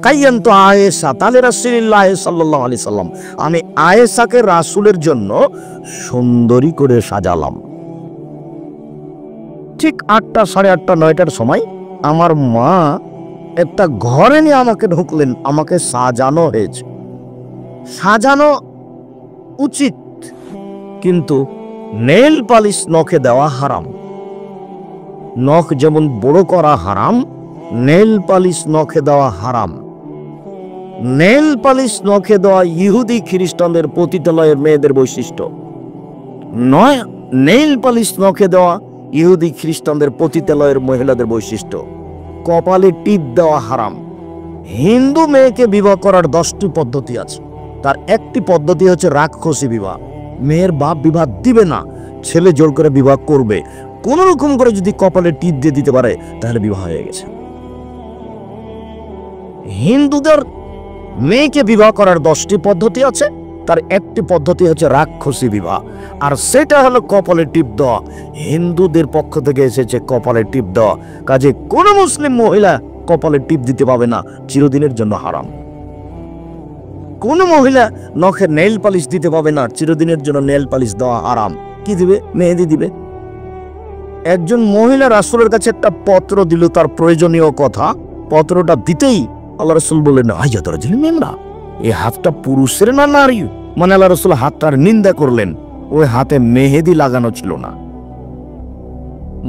কাইয়ান্তু আয়েশা তালে রাসূলুল্লাহ সাল্লাল্লাহু আলাইহি সাল্লাম, আমি আয়েশাকে রাসূলের জন্য সুন্দরী করে সাজালাম। ঠিক 8টা, 8:30, 9টার সময় আমার মা একটা ঘরে নিয়ে আমাকে ঢুকলেন। আমাকে সাজানো হয়েছে, সাজানো উচিত, কিন্তু নেল পালিশ নখে দেওয়া হারাম। নখ যেমন বড় করা হারাম, নেল পালিশ নখে দেওয়া হারাম। নেল পালিশ নখে দেওয়া ইহুদি খ্রিস্টানদের পতিতালয়ের মেয়েদের বৈশিষ্ট্য নয়। নেল পালিশ নখে দেওয়া ইহুদি খ্রিস্টানদের পতিতালয়ের মহিলাদের বৈশিষ্ট্য। কপালে টিপ দেওয়া হারাম। হিন্দু মেয়েকে বিবাহ করার 10টি পদ্ধতি আছে, তার একটি পদ্ধতি হচ্ছে রাক্ষসী বিবাহ। মেয়ের বাপ বিবাহ দিবে না, ছেলে জোর করে বিবাহ করবে। কোন রকম করে যদি কপালে টিপ দিয়ে দিতে পারে তাহলে বিবাহ হয়ে গেছে। হিন্দুদের মেয়েকে বিবাহ করার 10টি পদ্ধতি আছে, তার একটি পদ্ধতি হচ্ছে রাক্ষসী বিবাহ, আর সেটা হলো কপালে টিপ দেওয়া। হিন্দুদের পক্ষ থেকে এসেছে কপালে টিপ দেওয়া, কাজে কোন মুসলিম মহিলা কপালে টিপ দিতে পাবে না, চিরদিনের জন্য হারাম। কোন মহিলা নখে নেল পালিশ দিতে পাবে না, চিরদিনের জন্য নেল পালিশ দেওয়া হারাম। কি দিবে? মেহেদি দিবে। একজন মহিলা রাসূলের কাছে একটা পত্র দিল, তার প্রয়োজনীয় কথা। পত্রটা দিতেই আল্লাহ রাসূল বললেন, আইয়াতরা জিল মেমরা, এই হাতটা পুরুষের না নারী? মানে আল্লাহ রাসূল হাতটার নিন্দা করলেন। ওই হাতে মেহেদি লাগানো ছিল না।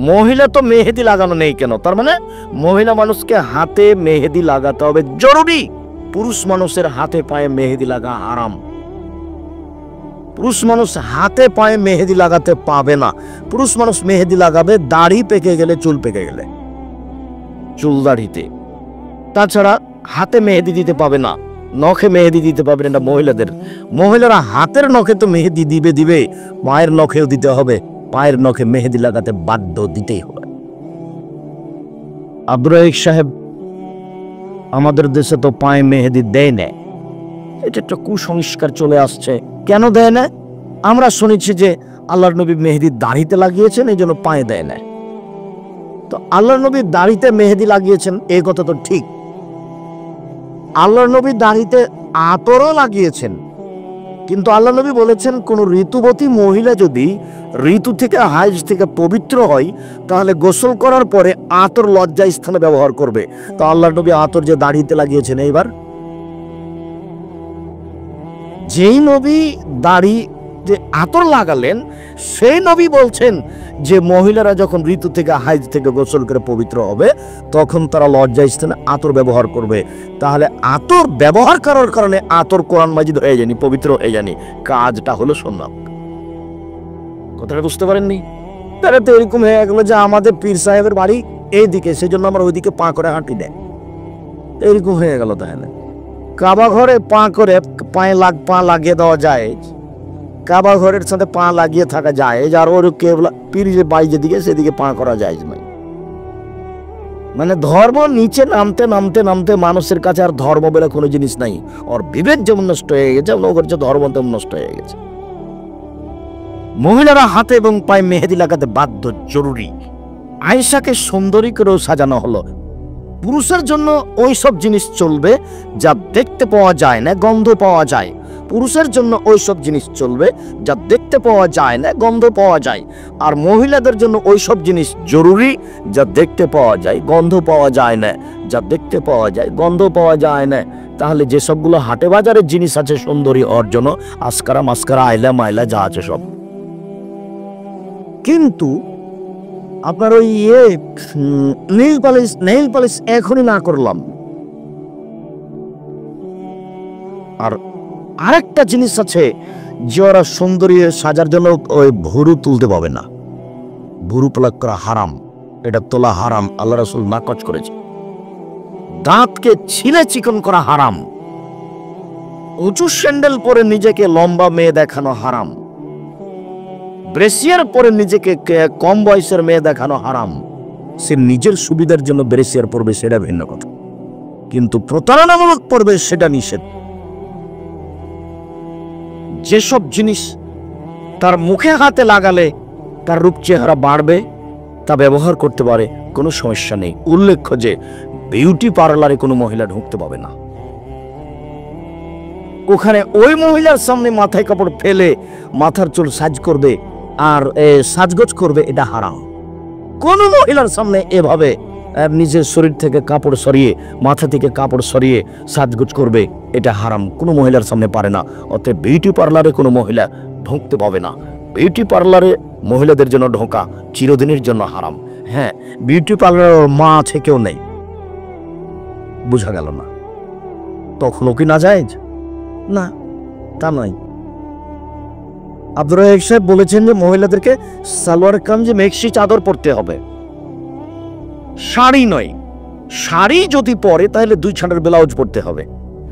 মহিলা তো মেহেদি লাগানো নেই কেন? তার মানে মহিলা মানুষকে হাতে মেহেদি লাগাতে হবে জরুরি। পুরুষ মানুষের হাতে পায়ে মেহেদি লাগা হারাম। পুরুষ মানুষ হাতে পায়ে মেহেদি লাগাতে পাবে না। পুরুষ মানুষ মেহেদি লাগাবে দাড়ি পেকে গেলে, চুল পেকে গেলে, চুল দাড়িতে। তাছাড়া হাতে মেহেদি দিতে পাবে না, নখে মেহেদি দিতে পাবে না মহিলাদের। মহিলারা হাতের নখে তো মেহেদি দিবে, পায়ের নখেও দিতে হবে। পায়ের নখে মেহেদি লাগাতে বাধ্য, দিতেই হবে। আব্দুর রাহিক সাহেব, আমাদের দেশে তো পায়ে মেহেদি দেয় না। এটা একটা কুসংস্কার চলে আসছে। কেন দেয় না? আমরা শুনেছি যে আল্লাহর নবী মেহেদি দাড়িতে লাগিয়েছেন, এই জন্য পায়ে দেয় না। তো আল্লাহর নবী দাড়িতে মেহেদি লাগিয়েছেন, এই কথা তো ঠিক। আল্লাহর নবী দাড়িতে আতরও লাগিয়েছেন, কিন্তু আল্লাহ নবী বলেছেন কোন ঋতুবতী মহিলা যদি ঋতু থেকে, হাইজ থেকে পবিত্র হয়, তাহলে গোসল করার পরে আতর লজ্জা স্থানে ব্যবহার করবে। তো আল্লাহর নবী আতর যে দাড়িতে লাগিয়েছেন, এইবার যেই নবী দাড়ি যে আতর লাগালেন, সেই নবী বলছেন যে মহিলারা যখন ঋতু থেকে, হাইজ থেকে গোসল করে পবিত্র হবে, তখন তারা লজ্জা স্থানে আতর ব্যবহার করবে। তাহলে আতর ব্যবহার করার কারণে আতর কোরআন মাজিদ হয়ে যায়নি, পবিত্র হয়ে যায়নি। কাজটা হলো সুন্নাত। কথাটা বুঝতে পারেননি? তাহলে তো এরকম হয়ে গেল যে আমাদের পীর সাহেবের বাড়ি এইদিকে, সেই জন্য আমরা ওইদিকে পা করে হাঁটি দেয়, এরকম হয়ে গেল। তাহলে কাবা ঘরে পা করে পা লাগিয়ে দেওয়া যায়, কাবা ঘরের সাথে পা লাগিয়ে থাকা যায়, আর ওর কেবলা পীর যে বাড়ি যেদিকে সেদিকে পা করা যায় না। মানে ধর্ম নিচে নামতে নামতে নামতে মানুষের কাছে আর ধর্ম বলে কোনো জিনিস নাই। ওর বিবেক যেমন নষ্ট হয়ে গেছে, ওর যে ধর্ম তেমন নষ্ট হয়ে গেছে। মহিলারা হাতে এবং পায়ে মেহেদি লাগাতে বাধ্য, জরুরি। আয়েশাকে সুন্দরী করেও সাজানো হলো। পুরুষের জন্য ওই সব জিনিস চলবে যা দেখতে পাওয়া যায় না, গন্ধ পাওয়া যায়। পুরুষের জন্য ওই সব জিনিস চলবে যা দেখতে পাওয়া যায় না, গন্ধ পাওয়া যায়। আর মহিলাদের জন্য ওই সব জিনিস জরুরি যা দেখতে পাওয়া যায়, গন্ধ পাওয়া যায় না, যা দেখতে পাওয়া যায়, গন্ধ পাওয়া যায় না। তাহলে যে সবগুলো হাটে বাজারের জিনিস আছে সুন্দরী অর্জন, আসকারা মাস্কারা, আইলা মাইলা যা আছে সব, কিন্তু আপনার ওই নেইল পালিশ এখনই না করলাম। আর আরেকটা জিনিস আছে যে ওরা সুন্দরী সাজার জন্য ওই ভুরু তুলতে পাবে না। ভুরু প্লাক করা হারাম, এটা তোলা হারাম, আল্লাহ রাসূল নাকচ করেছে। দাঁতকে ছিলে চিকন করা হারাম। উঁচু স্যান্ডেল পরে নিজেকে লম্বা মেয়ে দেখানো হারাম। ব্রেসিয়ার পরে নিজেকে কম বয়সের মেয়ে দেখানো হারাম। সে নিজের সুবিধার জন্য ব্রেসিয়ার পরবে, সেটা ভিন্ন কথা, কিন্তু প্রতারণামূলক পরবে সেটা নিষেধ। যেসব জিনিস তার মুখে হাতে লাগালে তার রূপ চেহারা বাড়বে, তা ব্যবহার করতে পারে, কোনো সমস্যা নেই। উল্লেখ্য যে বিউটি পার্লারে কোনো মহিলা ঢুকতে পাবে না। ওখানে ওই মহিলার সামনে মাথায় কাপড় ফেলে মাথার চুল সাজ করবে আর সাজগোজ করবে, এটা হারাম। কোন মহিলার সামনে এভাবে নিজের শরীর থেকে কাপড় সরিয়ে, মাথা থেকে কাপড় সরিয়ে সাজগোজ করবে, এটা হারাম। কোনো মহিলার সামনে পারে না। অতএব বিউটি পার্লারে কোনো মহিলা ঢুকতে পাবে না। বিউটি পার্লারে মহিলাদের জন্য ঢোকা চিরদিনের জন্য হারাম। হ্যাঁ, বিউটি পার্লারের মা আছে, কেউ নেই, বুঝা গেল না, তখনও কি না জায়েজ? না, তা নয়। আব্দুর রাজ্জাক সাহেব বলেছেন যে মহিলাদেরকে সালোয়ার কামিজে মেক্সি চাদর পরতে হবে, শাড়ি নয়। শাড়ি যদি পরে তাহলে 2 ছাঁটের ব্লাউজ পরতে হবে।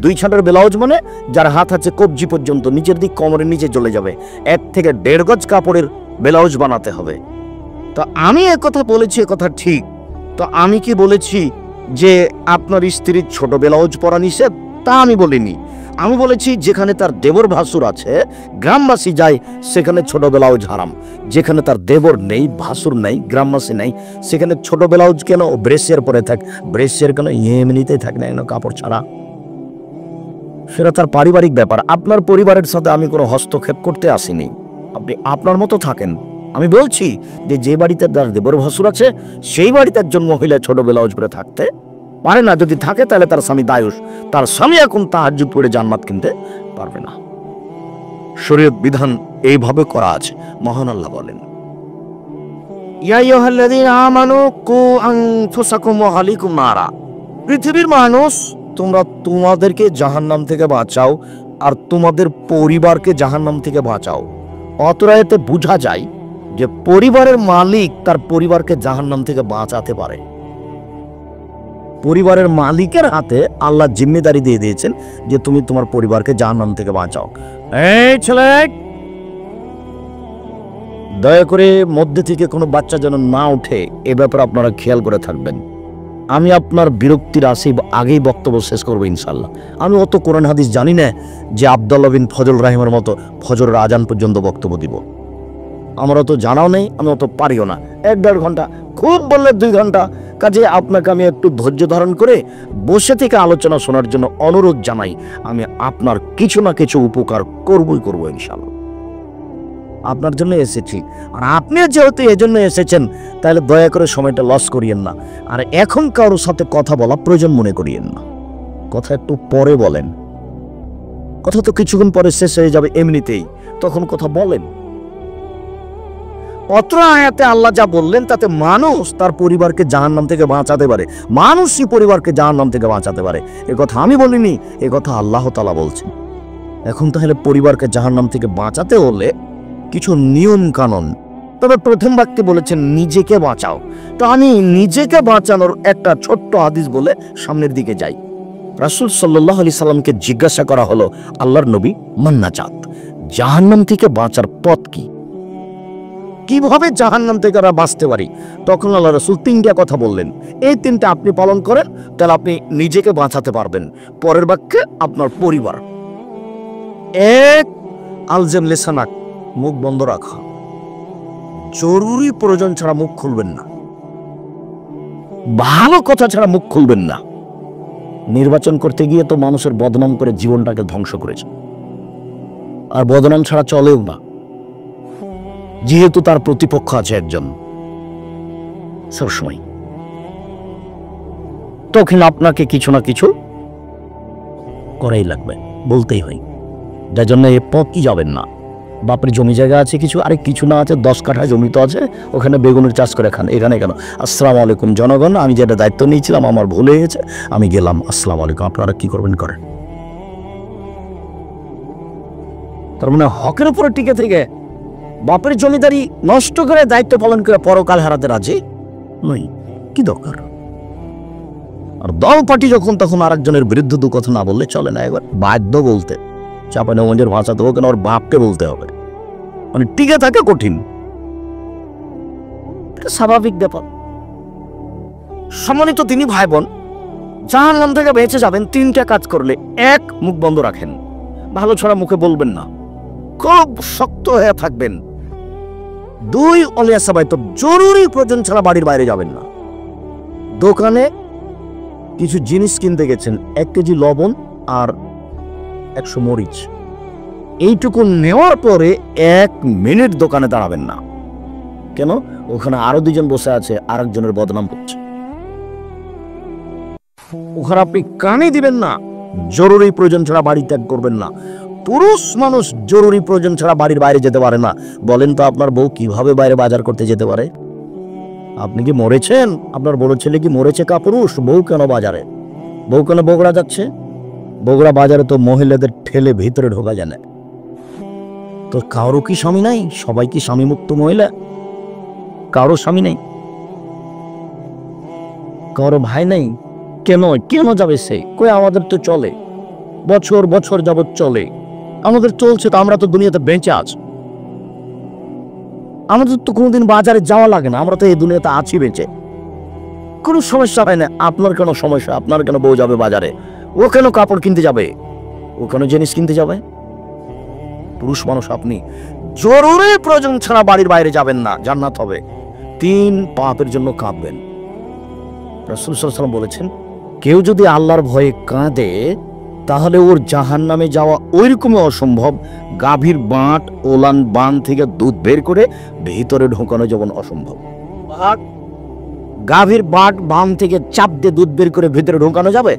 2 ছাঁটের ব্লাউজ মানে যার হাত আছে কবজি পর্যন্ত, নিচের দিক কোমরের নিচে চলে যাবে, 1 থেকে 1.5 গজ কাপড়ের ব্লাউজ বানাতে হবে। তো আমি একথা বলেছি, একথা ঠিক। তো আমি কি বলেছি যে আপনার স্ত্রীর ছোট ব্লাউজ পরা নিষেধ? তা আমি বলিনি। আমি বলেছি যেখানে তার দেবর ভাসুর আছে, গ্রামবাসী যায়, সেখানে ছোট ব্লাউজ হারাম। যেখানে তার দেবর নেই, ভাসুর নেই, গ্রামবাসী নেই, সেখানে ছোট ব্লাউজ কেন? ব্রেসিয়ার পরে থাক। ব্রেসিয়ার কেন? এমনিতেই থাক না কেন কাপড় ছাড়া, সেটা তার পারিবারিক ব্যাপার। আপনার পরিবারের সাথে আমি কোনো হস্তক্ষেপ করতে আসিনি। আপনি আপনার মতো থাকেন। আমি বলছি যে বাড়িতে তার দেবর ভাসুর আছে, সেই বাড়িতে একজন মহিলা ছোট ব্লাউজ পরে থাকতে পারে না। যদি থাকে তাহলে তার স্বামী দায়ুষ। তার স্বামী এখন তাহাজ্জুদ পড়ে জান্নাত কিনতে পারবে না। শরীয়ত বিধান এইভাবে করা আছে। মহান আল্লাহ বলেন, ইয়া আইয়ুহাল্লাযীনা আমানু কু আনফুসাকুম ওয়া আহলিকুম নারা। পৃথিবীর মানুষ, তোমরা তোমাদেরকে জাহান্নাম থেকে বাঁচাও আর তোমাদের পরিবারকে জাহান্নাম থেকে বাঁচাও। অতএব এতে বোঝা যায় যে পরিবারের মালিক তার পরিবারকে জাহান্নাম থেকে বাঁচাতে পারে। পরিবারের মালিকের হাতে আল্লাহ জিম্মেদারি দিয়ে দিয়েছেন যে তুমি তোমার পরিবারকে জাহান্নাম থেকে বাঁচাও। এই ছেলে, দয়া করে মধ্যে থেকে কোনো বাচ্চা যেন না উঠে, এ ব্যাপারে আপনারা খেয়াল করে থাকবেন। আমি আপনার বিরক্তির আগেই বক্তব্য শেষ করবো ইনশাল্লাহ। আমি অত কোরআন হাদিস জানি না যে আব্দুল্লাহ বিন ফজল রাহিমের মতো ফজরের আজান পর্যন্ত বক্তব্য দিব। আমার অত জানাও নেই, আমি অত পারিও না। 1-1.5 ঘন্টা, খুব বললে 2 ঘন্টা। কাজে আপনাকে আমি একটু ধৈর্য ধারণ করে বসে থেকে আলোচনা শোনার জন্য অনুরোধ জানাই। আমি আপনার কিছু না কিছু উপকার করবই করবো ইনশাল্লাহ। আপনার জন্য এসেছি, আর আপনি যেহেতু এজন্য এসেছেন, তাহলে দয়া করে সময়টা লস করিয়েন না। আর এখন কারোর সাথে কথা বলা প্রয়োজন মনে করিয়েন না। কথা একটু পরে বলেন। কথা তো কিছুক্ষণ পরে শেষ হয়ে যাবে এমনিতেই, তখন কথা বলেন। অত্র আয়াতে আল্লাহ যা বললেন তাতে মানুষ তার পরিবারকে জাহান্নাম থেকে বাঁচাতে পারে, মানুষই পরিবারকে জাহান্নাম থেকে বাঁচাতে পারে। এ কথা আমি বলিনি, এ কথা আল্লাহ তাআলা বলছেন। এখন তাহলে পরিবারকে জাহান্নাম থেকে বাঁচাতে হলে কিছু নিয়ম কানুন। তবে প্রথম বাক্যে বলেছেন নিজেকে বাঁচাও। তো আমি নিজেকে বাঁচানোর একটা ছোট্ট হাদিস বলে সামনের দিকে যাই। রাসূল সাল্লাল্লাহু আলাইহি সাল্লামকে জিজ্ঞাসা করা হলো, আল্লাহর নবী, মান্নাজাত, জাহান্নাম থেকে বাঁচার পথ কি? কিভাবে জাহান্নাম থেকে আমরা বাঁচতে পারি? তখন আল্লাহ রাসূল 3টা কথা বললেন। এই 3টা আপনি পালন করেন, তাহলে আপনি নিজেকে বাঁচাতে পারবেন। পরের বাক্যে আপনার পরিবার। 1, আলজাম লিসানাক, মুখ বন্ধ রাখা। জরুরি প্রয়োজন ছাড়া মুখ খুলবেন না, ভালো কথা ছাড়া মুখ খুলবেন না। নির্বাচন করতে গিয়ে তো মানুষের বদনাম করে জীবনটাকে ধ্বংস করেছে, আর বদনাম ছাড়া চলেও না, যেহেতু তার প্রতিপক্ষ আছে একজন সবসময়। তখন আপনাকে কিছু না কিছু করাই লাগবে, বলতেই হয়। যার জন্য এ পথই যাবেন না। বাপের জমি জায়গা আছে কিছু, আরে কিছু না আছে 10 কাঠা জমি তো আছে, ওখানে বেগুনের চাষ করে খান। এখানে কেন? আসসালামু আলাইকুম জনগণ, আমি যেটা দায়িত্ব নিয়েছিলাম আমার ভুল হয়ে গেছে, আমি গেলাম, আসসালামু আলাইকুম, আপনারা কি করবেন করেন। তার মানে হকের উপরে টিকে থেকে বাপের জমিদারি নষ্ট করে দায়িত্ব পালন করে পরকাল হারাতে রাজি নই। কি দরকার? আর দল পার্টি যখন তখন আরেকজনের বিরুদ্ধে 2 কথা না বললে চলে না। একবার বাধ্য বলতে, চাঁপাইনবাবগঞ্জের ভাষা দেবো কেন, ওর বাপকে বলতে হবে। মানে টিকে থাকে কঠিন, স্বাভাবিক ব্যাপার। সম্মানিত তিনি ভাই বোন, জাহান্নাম থেকে বেঁচে যাবেন 3টা কাজ করলে। 1, মুখ বন্ধ রাখেন, ভালো ছড়া মুখে বলবেন না, খুব শক্ত হয়ে থাকবেন। 2, অলিয়াসাবাই, তো জরুরি প্রয়োজন ছাড়া বাড়ির বাইরে যাবেন না। দোকানে কিছু জিনিস কিনতে গেছেন, 1 কেজি লবণ আর 100 মরিচ, এইটুকু নেওয়ার পরে 1 মিনিট দোকানে দাঁড়াবেন না। কেন? ওখানে আরো 2 জন বসে আছে, আরেকজনের বদনাম করছে। ওখানে আপনি কানে দিবেন না, জরুরি প্রয়োজন ছাড়া বাড়ি ত্যাগ করবেন না। পুরুষ মানুষ জরুরি প্রয়োজন ছাড়া বাড়ির বাইরে যেতে পারে না। বলেন তো আপনার বউ কিভাবে বাইরে বাজার করতে যেতে পারে? আপনি কি মরেছেন? আপনার বড় ছেলে কি মরেছে কাপুরুষ? বউ কেন বাজারে? বউ কেন বগুড়া যাচ্ছে? বগুড়া বাজারে তো মহিলাদের ঠেলে ভিতরে ঢোকা যায় না। তো কারো কি স্বামী নাই? সবাই কি স্বামী মুক্ত মহিলা? কারো স্বামী নেই, কারো ভাই নেই। কেন কেন যাবে সে? কই আমাদের তো চলে, বছর বছর যাবত চলে, আমাদের চলছে, তো আমরা তো দুনিয়াতে বেঁচে আছি, আমাদের তো কোনোদিন বাজারে যাওয়া লাগে না, আমরা তো এই দুনিয়াতে আছি বেঁচে, কোনো সমস্যা হয় না। আপনার কেন সমস্যা? আপনার কেন বউ যাবে বাজারে? ও কেন কাপড় কিনতে যাবে? ও কেন জিনিস কিনতে যাবে? পুরুষ মানুষ আপনি জরুরি প্রয়োজন ছাড়া বাড়ির বাইরে যাবেন না, জান্নাত হবে। 3 পাপের জন্য কাঁদবেন। রাসূল সাল্লাল্লাহু আলাইহি ওয়াসাল্লাম বলেছেন, কেউ যদি আল্লাহর ভয়ে কাঁদে তাহলে ওর জাহান্নামে যাওয়া ওইরকমই অসম্ভব গাভীর বাঁট ওলান বান থেকে দুধ বের করে ভিতরে ঢোকানো যেমন অসম্ভব। গাভীর বাঁট বান থেকে চাপ দিয়ে দুধ বের করে ভিতরে ঢোকানো যাবে,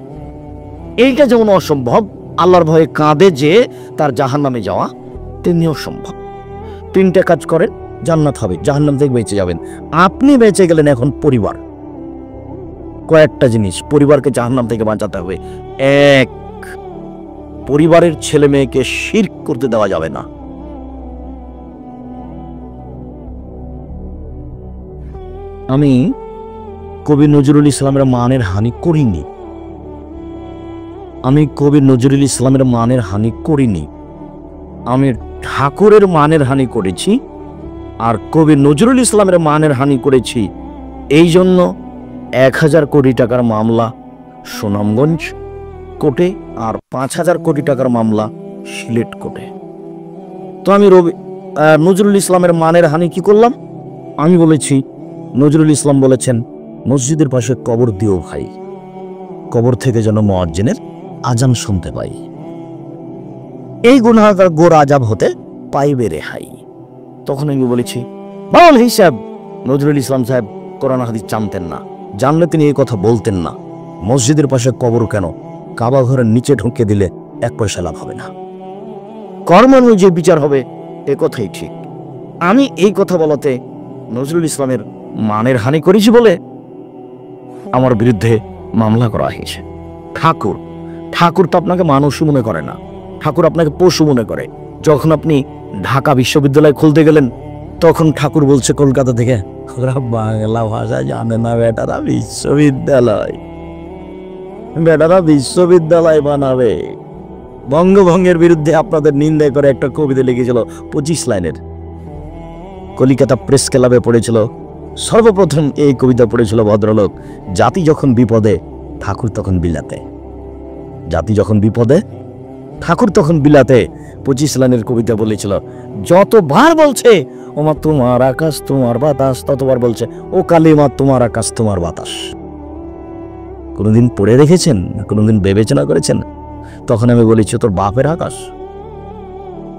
এইটা যেমন অসম্ভব আল্লাহর ভয়ে কাঁদে যে তার জাহান্নামে যাওয়া তেমনি অসম্ভব। 3টে কাজ করেন, জান্নাত হবে, জাহান্নাম থেকে বেঁচে যাবেন। আপনি বেঁচে গেলেন, এখন পরিবার। কয়েকটা জিনিস পরিবারকে জাহান্নাম থেকে বাঁচাতে হবে। 1, পরিবারের ছেলে মেয়েকে শিরক করতে দেওয়া যাবে না। আমি কবি নজরুল ইসলামের মানের হানি করিনি, আমি কবি নজরুল ইসলামের মানের হানি করিনি, আমি ঠাকুরের মানের হানি করেছি। আর কবি নজরুল ইসলামের মানের হানি করেছি এই জন্য 1000 কোটি টাকার মামলা সুনামগঞ্জ কোর্টে আর 5000 কোটি টাকার মামলা সিলেট কোর্টে। তো আমি নজরুল ইসলামের মানের হানি কি করলাম? আমি বলেছি, নজরুল ইসলাম বলেছেন, মসজিদের পাশে কবর দিও ভাই, কবর থেকে যেন মুয়াজ্জিনের আজান শুনতে পাই, এই গুনাহগার গোর আজাব হতে পাইবে রেহাই। তখন আমি বলেছি, বাউল হিসাব নজরুল ইসলাম সাহেব কোরআন হাদিস জানতেন না, জানলে তিনি এই কথা বলতেন না। মসজিদের পাশে কবর কেন, কাবা ঘরের নিচে ঢুকে দিলে 1 পয়সা লাভ হবে না, কর্ম অনুযায়ী বিচার হবে, এ কথাই ঠিক। আমি এই কথা বলাতে নজরুল ইসলামের মানের হানি করেছি বলে আমার বিরুদ্ধে মামলা করা হয়েছে। ঠাকুর তো আপনাকে মানুষই মনে করে না, ঠাকুর আপনাকে পশু মনে করে। যখন আপনি ঢাকা বিশ্ববিদ্যালয় খুলতে গেলেন তখন ঠাকুর বলছে কলকাতা থেকে, ওরা বাংলা ভাষা জানে না, বেটারা বিশ্ববিদ্যালয় বানাবে। বঙ্গভঙ্গের বিরুদ্ধে আপনাদের নিন্দা করে একটা কবিতা লিখেছিল 25 লাইনের, কলিকাতা প্রেস ক্লাবে পড়েছিল। সর্বপ্রথম এই কবিতা পড়েছিল ভদ্রলোক, জাতি যখন বিপদে ঠাকুর তখন বিলাতে, জাতি যখন বিপদে ঠাকুর তখন বিলাতে। 25 লাইনের কবিতা বলেছিল। যতবার বলছে ওমা তোমার আকাশ তোমার বাতাস, ততবার বলছে ও কালিমা তোমার আকাশ তোমার বাতাস। কোনোদিন পড়ে রেখেছেন? কোনোদিন বিবেচনা করেছেন? তখন আমি বলেছি তোর বাপের আকাশ।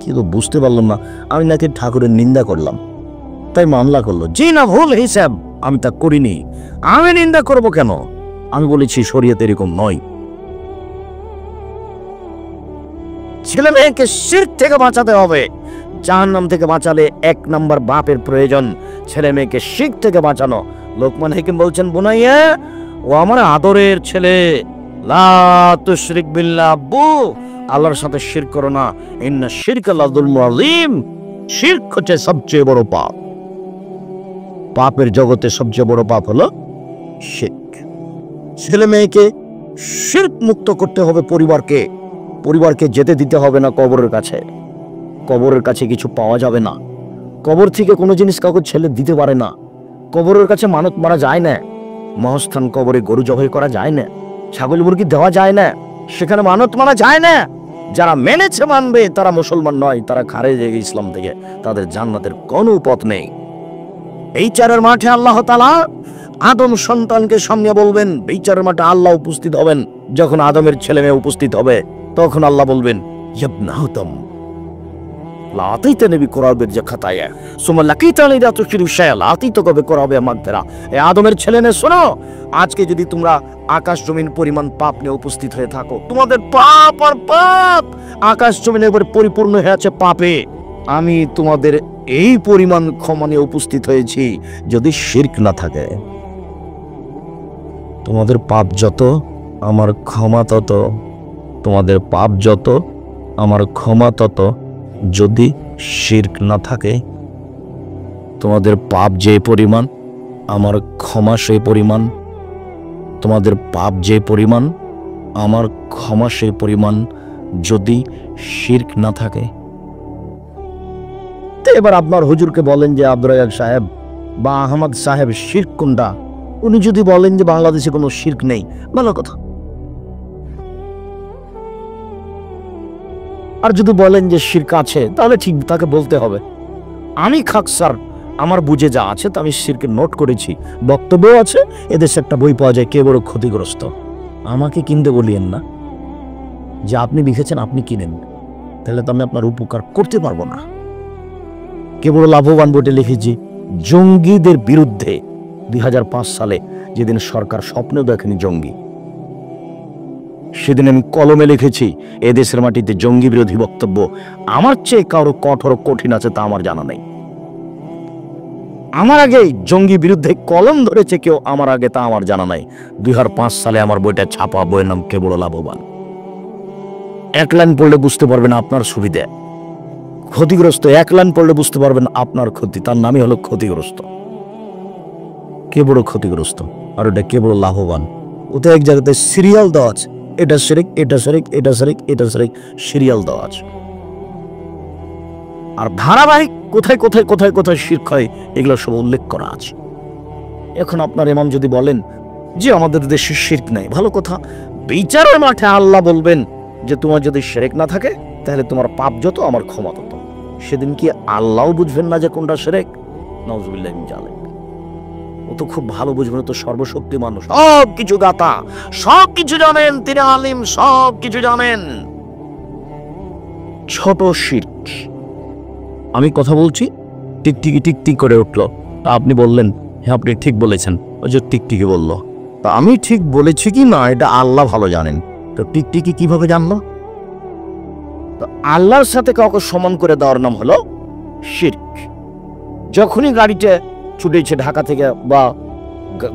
কি তো বুঝতে পারলাম না, আমি নাকি ঠাকুরের নিন্দা করলাম, তাই মামলা করলো। জি না, ভুল হিসাব, আমি তা করিনি। আমি নিন্দা করব কেন? আমি বলেছি শরীয়ত এরকম নয়। ছেলে মেয়েকে শিরক থেকে বাঁচাতে হবে, জাহান্নাম থেকে বাঁচালে 1 নম্বর বাপের প্রয়োজন, ছেলে মেয়েকে শিরক থেকে বাঁচানো। লোকমান হাকিম বলছেন, বুনাইয়া ও আমার আদরের ছেলে, লা তুশরিক বিল্লাহ, আব্বু আল্লাহর সাথে শিরক করো না, ইন্না শিরকা লাযুলমুন আযীম, শিরক হচ্ছে সবচেয়ে বড় পাপ। পাপের জগতে সবচেয়ে বড় পাপ হলো শিরক। ছেলে মেয়েকে শিরক মুক্ত করতে হবে। পরিবারকে যেতে দিতে হবে না কবরের কাছে। কবরের কাছে কিছু পাওয়া যাবে না, কবর থেকে কোনো জিনিস কাউকে ছেলে দিতে পারে না। কবরের কাছে মানত মারা যায় না, মহস্থান কবরে গরু জবাই করা যায় না, ছাগল মুরগি দেওয়া যায় না, সেখানে মানত মারা যায় না। যারা মেনেছে মানবে তারা মুসলমান নয়, তারা খারেজ ইসলাম থেকে, তাদের জান্নাতের কোনো পথ নেই। এই চারের মাঠে আল্লাহ তাআলা আদম সন্তানকে সামনে বলবেন, বিচারের মাঠে আল্লাহ উপস্থিত হবেন। যখন আদমের ছেলে মেয়ে উপস্থিত হবে, তখন আল্লাহ বলবেন, ইবনা আদম লা আতাইতানি বিকুরাবিল খাতায়া সুম্মা লাকিতানি লা তুশরিকু শাইআ লা আতাইতুকা বিকুরাবিল মাগফিরা। এই আদমের ছেলে মেয়ে শোনো, আজকে যদি তোমরা আকাশ জমিন পরিমাণ পাপ নিয়ে উপস্থিত হয়ে থাকো, তোমাদের পাপ আর পাপ আকাশ জমিনের উপর পরিপূর্ণ হয়ে আছে পাপে, আমি তোমাদের এই পরিমাণ ক্ষমা নিয়ে উপস্থিত হয়েছি যদি শিরক না থাকে। তোমাদের পাপ যত আমার ক্ষমা তত, তোমাদের পাপ যত আমার ক্ষমা তত যদি শিরক না থাকে। তোমাদের পাপ যে পরিমাণ আমার ক্ষমা সেই পরিমাণ, তোমাদের পাপ যে পরিমাণ আমার ক্ষমা সেই পরিমাণ যদি শিরক না থাকে। তো এবার আপনার হুজুরকে বলেন যে আব্দুর রাজ্জাক সাহেব বা আহমদ সাহেব শিরক কোনটা? উনি যদি বলেন যে বাংলাদেশে কোনো শিরক নেই, ভালো কথা। আর যদি বলেন যে শিরক আছে, তাহলে ঠিক তাকে বলতে হবে আমি খাক স্যার, আমার বুঝে যা আছে তা আমি শিরকে নোট করেছি, বক্তব্য আছে, এদেশে একটা বই পাওয়া যায় কে বড় ক্ষতিগ্রস্ত। আমাকে কিনতে বলিয়েন না, যে আপনি লিখেছেন আপনি কিনেন, তাহলে তো আমি আপনার উপকার করতে পারবো না। কে বড় লাভবান বইটা লিখেছি জঙ্গিদের বিরুদ্ধে 2005 সালে, যেদিন সরকার স্বপ্নেও দেখেনি জঙ্গি, সেদিন আমি কলমে লিখেছি এদেশের মাটিতে জঙ্গি বিরোধী বক্তব্য আমার চেয়ে কারো কঠোর কঠিন আছে তা আমার জানা নেই। আমার আগে জঙ্গি বিরুদ্ধে কলম ধরেছে কেউ আমার আগে, তা আমার জানা নাই। 2005 সালে আমার বইটা ছাপা, বইয়ের নাম কে বড় লাভবান। এক লাইন পড়লে বুঝতে পারবেন আপনার সুবিধা, ক্ষতিগ্রস্ত এক লাইন পড়লে বুঝতে পারবেন আপনার ক্ষতি, তার নামই হলো ক্ষতিগ্রস্ত। কে বড় ক্ষতিগ্রস্ত আর ওটা কে বড় লাভবান, ওতে এক জায়গাতে সিরিয়াল দেওয়া আছে, এটা শিরক, এটা শিরক, এটা শিরক, এটা শিরক, সিরিয়াল দেওয়া আছে। আর ধারাবাহিক কোথায় কোথায় কোথায় কোথায় শিরক হয় এগুলো সব উল্লেখ করা আছে। এখন আপনার ইমাম যদি বলেন যে আমাদের দেশে শিরক নাই, ভালো কথা, বিচারের মাঠে আল্লাহ বলবেন যে তোমার যদি শিরক না থাকে তাহলে তোমার পাপ যত আমার ক্ষমা তত। সেদিন কি আল্লাহও বুঝবেন না যে কোনটা শিরক? নাউজুবিল্লাহি মিন যালিক। ও তো খুব ভালো বুঝবেন, তো সর্বশক্তি মানুষ, সব কিছু দাতা, সব কিছু জানেন, তিনি আলিম, সব কিছু জানেন। ছোট শিরক, আমি কথা বলছি টিকটিকি টিকটিক করে উঠলো, আপনি বললেন হ্যাঁ আপনি ঠিক বলেছেন, ওই যে টিকটিকি বললো, তা আমি ঠিক বলেছি কি না এটা আল্লাহ ভালো জানেন। তো টিকটিকি কিভাবে জানলো? তো আল্লাহর সাথে কাউকে সমান করে দেওয়ার নাম হলো শিরক। যখনই গাড়িটা ছুটেছে ঢাকা থেকে বা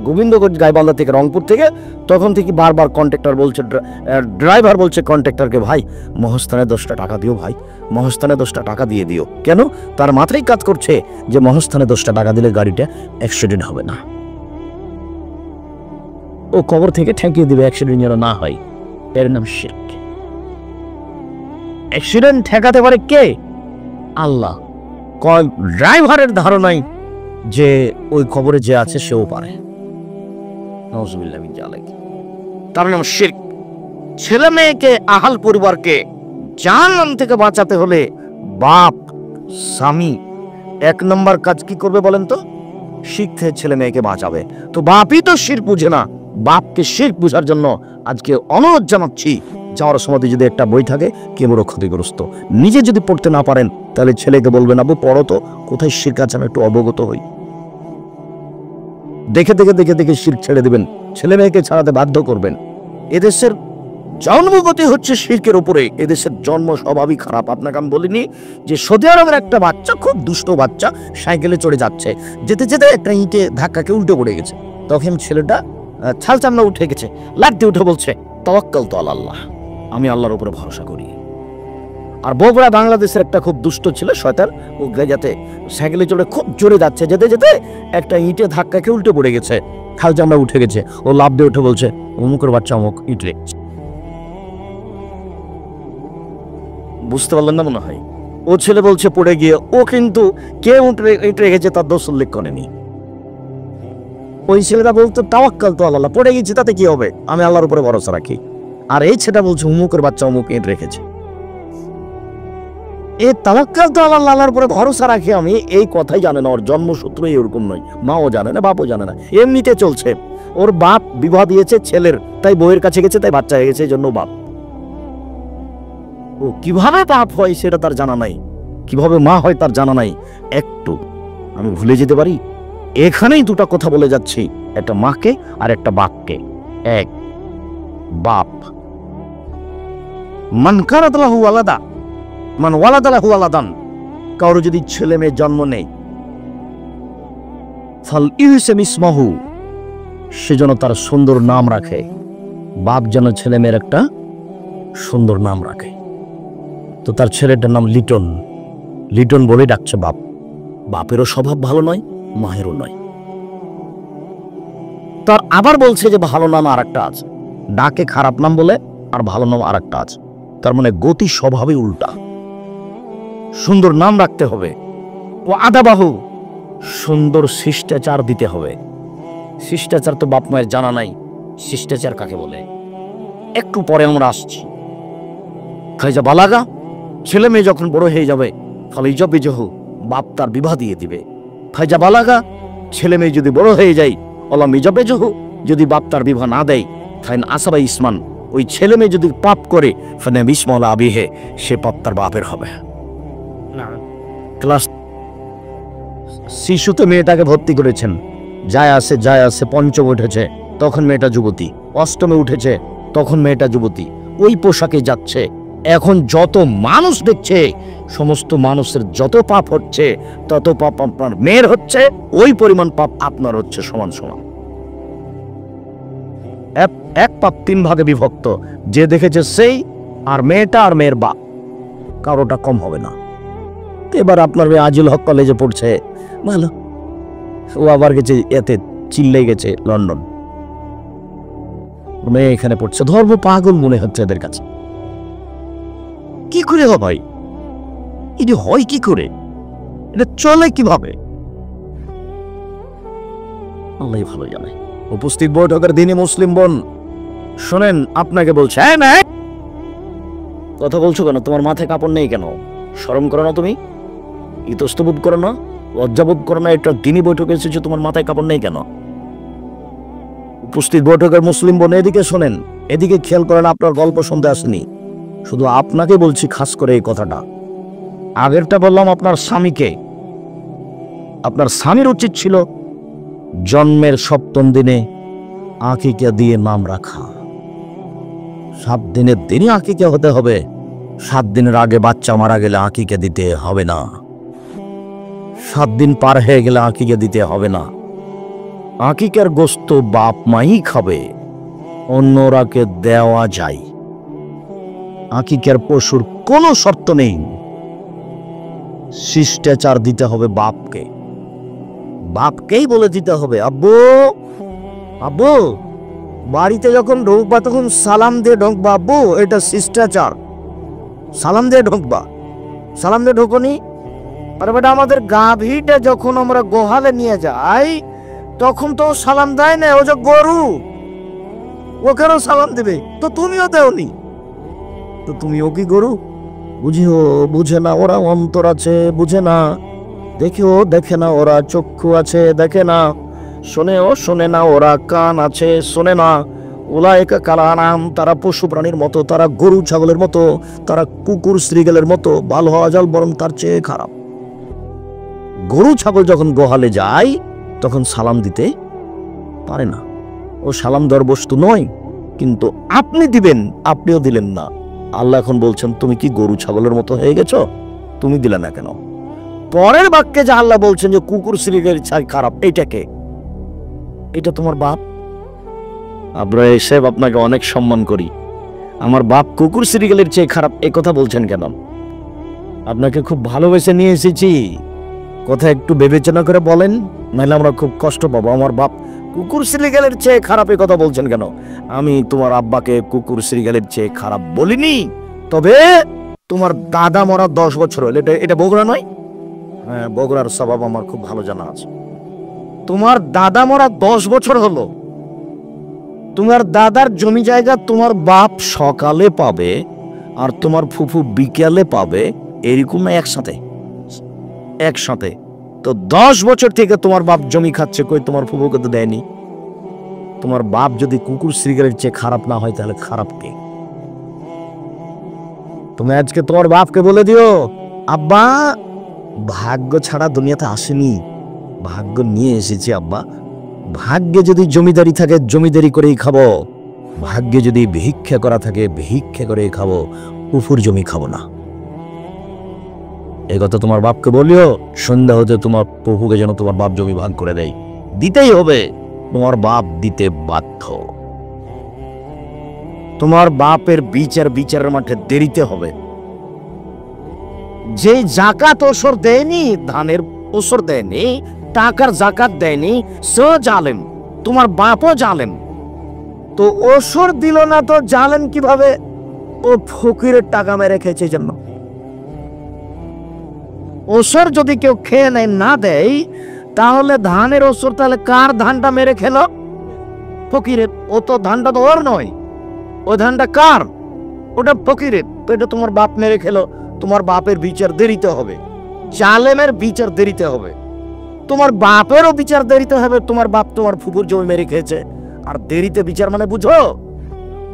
গোবিন্দগঞ্জ গাইবান্ধা থেকে রংপুর থেকে, তখন থেকে বারবার কন্ট্রাক্টর বলছে, ড্রাইভার বলছে কন্ট্রাক্টরকে, ভাই মহস্থানে 10টা টাকা দিও, ভাই মহস্থানে 10টা টাকা দিয়ে দিও। কেন? তার মাথায় কাজ করছে যে মহস্থানে 10টা টাকা দিলে গাড়িটা অ্যাক্সিডেন্ট হবে না, ও কবর থেকে ঠেকিয়ে দিবে অ্যাক্সিডেন্ট যেন না হয়। এর নাম শিরক। অ্যাক্সিডেন্ট ঠেকাতে পারে কে? আল্লাহ। ড্রাইভারের ধারণাই যে ওই খবরে যে আছে সেও পারে। নাউজুবিল্লাহি মিন যালিক। তার নাম শিরক। ছেলে মেয়েকে, আহাল পরিবারকে জাহান্নাম থেকে বাঁচাতে হলে বাপ স্বামী 1 নম্বর কাজ কি করবে বলেন তো? শিখতে ছেলে মেয়েকে বাঁচাবে। তো বাপই তো শিরক বুঝে না, বাপকে শিরক বুঝার জন্য আজকে অনুরোধ জানাচ্ছি, যাওয়ার সময় যদি একটা বই থাকে কে বড় ক্ষতিগ্রস্ত, নিজে যদি পড়তে না পারেন তাহলে ছেলেকে বলবেন আবু পড়ো তো, কোথায় শিরক আছে আমি একটু অবগত হই। দেখে দেখে দেখে দেখে শিরক ছেড়ে দিবেন, ছেলে মেয়েকে ছাড়াতে বাধ্য করবেন। এদেশের জন্মগতি হচ্ছে শিরকের উপরে, এদেশের জন্ম স্বভাবই খারাপ। আপনাকে আমি বলিনি যে সৌদি আরবের একটা বাচ্চা, খুব দুষ্ট বাচ্চা, সাইকেলে চড়ে যাচ্ছে, যেতে যেতে একটা ইঁটে ধাক্কাকে উল্টে পড়ে গেছে, তখন ছেলেটা ছাল চামড়া উঠে গেছে, লাফ দিয়ে উঠে বলছে তাওয়াক্কালতু আলাল্লাহ, আমি আল্লাহর উপরে ভরসা করি। আর বগুড়া বাংলাদেশের একটা খুব দুষ্ট ছিল শয়তান, ও যাতে সাইকেলে চড়ে খুব জোরে যাচ্ছে, যেতে যেতে একটা ইঁটে ধাক্কাকে উল্টে পড়ে গেছে, ছাল চামড়া উঠে গেছে, ও লাফ দিয়ে উঠে বলছে অমুকের বাচ্চা অমুক ইট রেখেছে। বুঝতে পারলেন না মনে হয়? ও ছেলে বলছে পড়ে গিয়ে, ও কিন্তু কে ইট রেখেছে তার দোষ উল্লেখ করেনি। ওই ছেলেটা বলতো তাওয়াক্কালতু আলাল্লাহ, পড়ে গেছি তাতে কি হবে, আমি আল্লাহর উপরে ভরসা রাখি। আর এই ছেলেটা বলছে অমুকের বাচ্চা অমুক ইট রেখেছে। এ তাওয়াক্কাল তো আল্লাহর উপরে ভরসা রাখি আমি, এই কথাই জানে না, ওর জন্মসূত্রই এরকম নয়, মাও জানে না বাপও জানে না, এমনিতে চলছে। ওর বাপ বিবাহ দিয়েছে ছেলের, তাই বউয়ের কাছে গেছে, তাই বাচ্চা হয়ে গেছে, এই জন্য বাপ। ও কিভাবে বাপ হয় সেটা তার জানা নাই, কিভাবে মা হয় তার জানা নাই। একটু আমি ভুলে যেতে পারি? এখানেই দুটা কথা বলে যাচ্ছি, একটা মাকে আর একটা বাপকে। এক, বাপ মান কানাত লাহু ওয়ালাদা মান ওয়ালাদা লাহু ওয়ালাদান, কারো যদি ছেলে মেয়ে জন্ম নেই, ফাল ইউসাম ইসমাহু, সেজন্য তার সুন্দর নাম রাখে। বাপ যেন ছেলে মেয়ের একটা সুন্দর নাম রাখে। তো তার ছেলেটার নাম লিটন, লিটন বলে ডাকছে বাপ। বাপেরও স্বভাব ভালো নয়, মায়েরও নয়। তার আবার বলছে যে ভালো নাম আর একটা আছে, ডাকে খারাপ নাম বলে, আর ভালো নাম আর একটা আছে। তার মানে গতি স্বভাবে উল্টা। সুন্দর নাম রাখতে হবে। ও আদাবাহু, সুন্দর শিষ্টাচার দিতে হবে। শিষ্টাচার তো বাপ মায়ের জানা নাই, শিষ্টাচার কাকে বলে একটু পরে আমরা আসছি। খাইজা বালাগা, ছেলে মেয়ে যখন বড় হয়ে যাবে, ফলে ইজবিজহু, বাপ তার বিবাহ দিয়ে দিবে। ফাইজা বালাগা, ছেলে মেয়ে যদি বড় হয়ে যায়, অলাম ইজবেজহু, যদি বাপ তার বিবাহ না দেয়, ফাইন আসাবা ইসমান, ওই ছেলে মেয়ে যদি পাপ করে, ফানে বিসমলা আবিহে, সে পাপ তার বাপের হবে। ক্লাস শিশুতে মেয়েটাকে ভর্তি করেছেন, যায় আসে, পঞ্চম উঠেছে তখন মেয়েটা যুবতী, অষ্টমে উঠেছে তখন মেয়েটা যুবতী, ওই পোশাকে যাচ্ছে। এখন যত মানুষ দেখছে, সমস্ত মানুষের যত পাপ হচ্ছে, তত পাপ আপনার মেয়ের হচ্ছে, ওই পরিমাণ পাপ আপনার হচ্ছে, সমান সমান। এক পাপ তিন ভাগে বিভক্ত, যে দেখেছে সেই, আর মেয়েটা আর মেয়ের বাপ, কারোটা কম হবে না। এবার আপনার মেয়ে আজিল হক কলেজে পড়ছে, ভালো, ও আবার গেছে এতে চিল্লাই গেছে লন্ডন, মেয়ে এখানে পড়ছে, ধর্ম পাগল মনে হচ্ছে এদের কাছে। কি করে হয়? এটি হয় কি করে? এটা চলে কিভাবে? আল্লাহ ভালো জানে। উপস্থিত বৈঠকের দিনে মুসলিম বোন শোনেন, আপনাকে বলছে, কথা বলছো কেন? তোমার মাথায় কাপড় নেই কেন? শরম করো না? তুমি ইতস্তবোধ করো না? লজ্জাবোধ করো না? এটা দিনই বৈঠকে এসেছে, তোমার মাথায় কাপড় নেই কেন? উপস্থিত বৈঠকের মুসলিম বোন এদিকে শোনেন, এদিকে খেয়াল করেন, আপনার গল্প শুনতে আসেনি, শুধু আপনাকে বলছি খাস করে এই কথাটা। আগেরটা বললাম আপনার স্বামীকে, আপনার স্বামীর উচিত ছিল জন্মের 7ম দিনে আকিকা দিয়ে নাম রাখা। 7 দিনের দিনই আকিকা হতে হবে, 7 দিনের আগে বাচ্চা মারা গেলে আকিকা দিতে হবে না, 7 দিন পার হয়ে গেলে আকিকা দিতে হবে না। আকিকার গোশত বাপ মাই খাবে, অন্যরাকে দেওয়া যায়। আকিকার পশুর কোনো শর্ত নেই, শিষ্টাচার দিতে হবে বাপকে, বাপকেই বলে দিতে হবে, আব্বু আব্বু, বাড়িতে যখন ঢুকবা তখন সালাম দিয়ে ঢুকবা, আব্বু, এটা শিষ্টাচার, সালাম দিয়ে ঢুকবা। সালাম দিয়ে ঢুকনি? আরে বেটা, আমাদের গাভীটা যখন আমরা গোহালে নিয়ে যাই, তখন তো সালাম দেয় না, ও যে গরু, ওখানেও সালাম দেবে, তো তুমিও দেওনি, তো তুমিও কি গরু? বুঝিও, বুঝে না, ওরা অন্তর আছে, বুঝে না, দেখেও দেখে না, ওরা চক্ষু আছে, দেখে না, শোনেও শোনে না, ওরা কান আছে, শোনে না। উলাইকা কালানাম, তারা পশু প্রাণীর মতো, তারা গরু ছাগলের মতো, তারা কুকুর শ্রীগালের মতো, ভালো হওয়া যাল বরং তার চেয়ে খারাপ। গরু ছাগল যখন গোহালে যায় তখন সালাম দিতে পারে না, ও সালাম দেওয়ার বস্তু নয়, কিন্তু আপনি দিবেন, আপনিও দিলেন না। আল্লাহ এখন বলছেন, তুমি কি গরু ছাগলের মতো হয়ে গেছো? তুমি দিলে না কেন? পরের বাক্যে যে আল্লাহ বলছেন যে কুকুর শ্রীগালের চেয়ে খারাপ, এইটাকে, এটা তোমার বাপ। আপনারা সাহেব, আপনাকে অনেক সম্মান করি, আমার বাপ কুকুর শ্রীগালের চেয়ে খারাপ, এই কথা বলছেন কেন? আপনাকে খুব ভালোবেসে নিয়ে এসেছি, কথা একটু বিবেচনা করে বলেন, নাহলে আমরা খুব কষ্ট পাবো। আমার বাপ কুকুর শ্রীগালের চেয়ে খারাপ, এই কথা বলছেন কেন? আমি তোমার আব্বাকে কুকুর শ্রীগালের চেয়ে খারাপ বলিনি, তবে তোমার দাদা মরা 10 বছর হলো, এটা বগুড়া নয়? হ্যাঁ, বগুড়ার স্বভাব আমার খুব ভালো জানা আছে। তোমার দাদা মরা 10 বছর হলো, তোমার দাদার জমি জায়গা তোমার বাপ সকালে পাবে, আর তোমার ফুফু বিকেলে পাবে, এরকম না একসাথে একসাথে। তো 10 বছর থেকে তোমার বাপ জমি খাচ্ছে, কই তোমার ফুফুকে তো দেয়নি। তোমার বাপ যদি কুকুর সিগারেট চেয়ে খারাপ না হয় তাহলে খারাপ কে? তুমি আজকে তোমার বাপকে বলে দিও, আব্বা ভাগ্য ছাড়া দুনিয়াতে আসেনি, ভাগ্য নিয়ে এসেছি আব্বা। ভাগ্যে যদি জমিদারি থাকে জমিদারি করেই খাবো, ভাগ্যে যদি ভিক্ষা করা থাকে ভিক্ষা করেই খাবো, উফুর জমি খাবো না। এই কথা তোমার বাপকে বলিও, সন্ধ্যা হতে তোমার প্রভুকে যেন তোমার বাপ জমি ভাগ করে দেয়। দিতেই হবে, তোমার বাপ দিতে বাধ্য। তোমার বাপের বিচারের মাঠে দেরিতে হবে। যে জাকাত ওসর দেয়নি, ধানের ওসর দেয়নি, টাকার জাকাত দেয়নি, সে জালেম, তোমার বাপও জালেম। তো ওসর দিল না তো জালেম কিভাবে? ও ফকিরের টাকা মেরে খেয়েছে জন্য। ওসর যদি কেউ খেয়ে নেয় না দেয়, তাহলে ধানের ওসর তাহলে কার ধানটা মেরে খেলো? ফকিরের। ও তো ধানটা তো ওর নয়, ও ধানটা কার? ওটা ফকিরের। তো এটা তোমার বাপ মেরে খেলো, তোমার বাপের বিচার দেরিতে হবে, জালেমের বিচার দেরিতে হবে, তোমার বাপেরও বিচার দেরিতে হবে। তোমার বাপ তোমার ফুফুর জমি মেরে খেয়েছে, আর দেরিতে বিচার মানে বুঝো?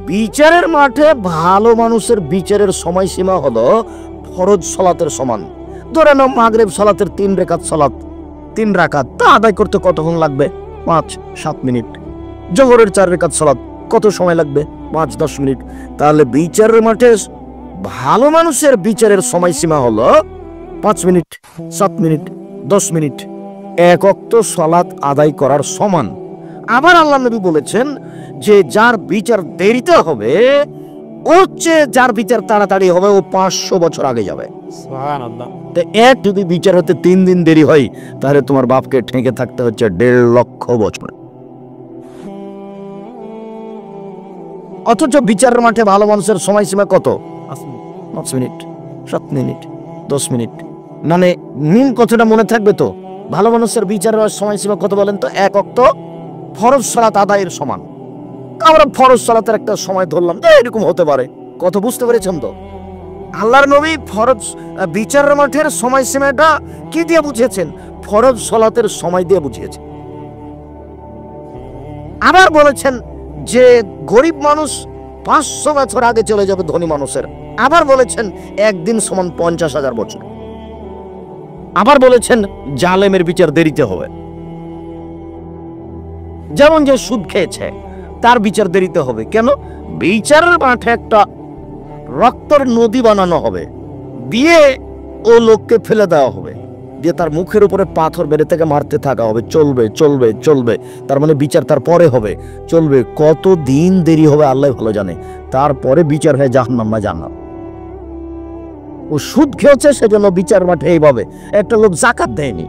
বিচারের মাঠে ভালো মানুষের বিচারের সময়সীমা হলো ফরজ সালাতের সমান। ধরে নাও মাগরিব সালাতের 3 রাকাত সালাত, 3 রাকাত, তা আদায় করতে কতক্ষণ লাগবে? 5-7 মিনিট। জোহরের 4 রাকাত সালাত কত সময় লাগবে? 5-10 মিনিট। তাহলে বিচারের মাঠে ভালো মানুষের বিচারের সময়সীমা হলো 5 মিনিট, 7 মিনিট, 10 মিনিট, এক ওয়াক্ত সালাত আদায় করার সমান। আবার আল্লাহ নবী বলেছেন যে যার বিচার দেরিতে হবে ওর চেয়ে যার বিচার তাড়াতাড়ি হবে ও 500 বছর আগে যাবে। সুবহানাল্লাহ। তো এক যদি বিচার হতে 3 দিন দেরি হয়, তাহলে তোমার বাপকে ঠেকে থাকতে হচ্ছে 1.5 লক্ষ বছর। অথচ বিচারের মাঠে ভালো মানুষের সময়সীমা কত? 5 মিনিট, 7 মিনিট, 10 মিনিট। মানে নিন কথাটা মনে থাকবে তো? ভালো মানুষের বিচারের সময়সীমা কত বলেন তো? এক ওয়াক্ত ফরজ সালাত আদায়ের সমান। আমরা ফরজ সালাতের একটা সময় ধরলাম, এরকম হতে পারে। কত বুঝতে পেরেছেন তো? আল্লাহর নবী ফরজ বিচারের মাঠের সময়সীমাটা কি দিয়ে বুঝিয়েছেন? ফরজ সালাতের সময় দিয়ে বুঝিয়েছেন। আবার বলেছেন যে গরিব মানুষ 500 বছর আগে চলে যাবে ধনী মানুষের। আবার বলেছেন একদিন সমান 50,000 বছর। আবার বলেছেন জালেমের বিচার দেরিতে হবে। যেমন যে সুদ খেয়েছে তার বিচার দেরিতে হবে। কেন? বিচারের মাঠে একটা রক্তের নদী বানানো হবে, দিয়ে ও লোককে ফেলে দেওয়া হবে, দিয়ে তার মুখের উপরে পাথর বেড়ে থেকে মারতে থাকা হবে। চলবে চলবে চলবে, তার মানে বিচার তার পরে হবে, চলবে। কত দিন দেরি হবে আল্লাহ ভালো জানে। তারপরে বিচার হয় জাহান্নাম না জান্নাত। ও সুদ খেয়েছে সেজন্য বিচার মাঠে এইভাবে। একটা লোক যাকাত দেয়নি,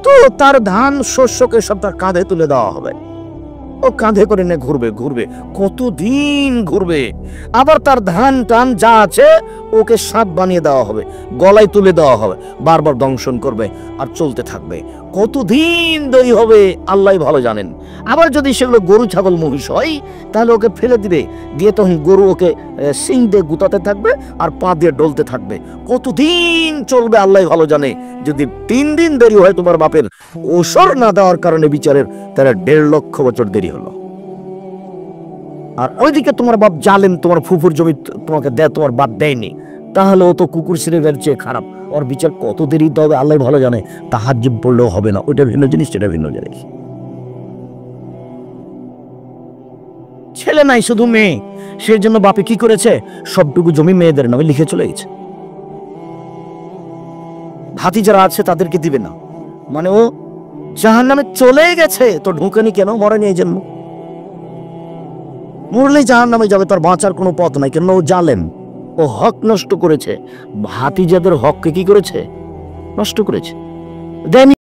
তো তার ধান শস্যকে সব তার কাঁধে তুলে দেওয়া হবে। ও কাঁধে করে নিয়ে ঘুরবে ঘুরবে, কতদিন ঘুরবে। আবার তার ধান টান যা আছে ওকে সাপ বানিয়ে দেওয়া হবে, গলায় তুলে দেওয়া হবে, বারবার দংশন করবে আর চলতে থাকবে। কতদিন দেরি হবে আল্লাহ ভালো জানেন। আবার যদি সেগুলো গরু ছাগল মহিষ হয় তাহলে ওকে ফেলে দিবে, দিয়ে তখন গরু ওকে সিং দিয়ে গুতাতে থাকবে আর পা দিয়ে ডলতে থাকবে। কতদিন চলবে আল্লাহ ভালো জানে। যদি 3 দিন দেরি হয় তোমার বাপের ওসর না দেওয়ার কারণে বিচারের, তারা 1.5 লক্ষ বছর দেরি হলো। আর ওইদিকে তোমার বাপ জালেম, তোমার ফুফুর জমি তোমাকে দেয়, তোমার বাপ দেয়নি, তাহলে ও তো কুকুর সিনেমার চেয়ে খারাপ। ওর বিচার কত দেরি হবে আল্লাহ ভালো জানে। তাহাজ্জুদ পড়লেও হবে না, ওইটা ভিন্ন জিনিস, সেটা ভিন্ন জিনিস। ছেলে নাই, শুধু মেয়ে, সেই জন্য বাপে কি করেছে? সবটুকু জমি মেয়েদের নামে লিখে চলে গেছে। ভাতি যারা আছে তাদেরকে দিবে না, মানে ও জাহান্নামে চলে গেছে। তো ঢুকেনি কেন? মরেনি এই জন্য। মরলেই জাহান্নামে যাবে, তার বাঁচার কোনো পথ নাই। কেন? ও জালেম, ও হক নষ্ট করেছে। ভাতিজাদের হককে কি করেছে? নষ্ট করেছে, দেয়নি।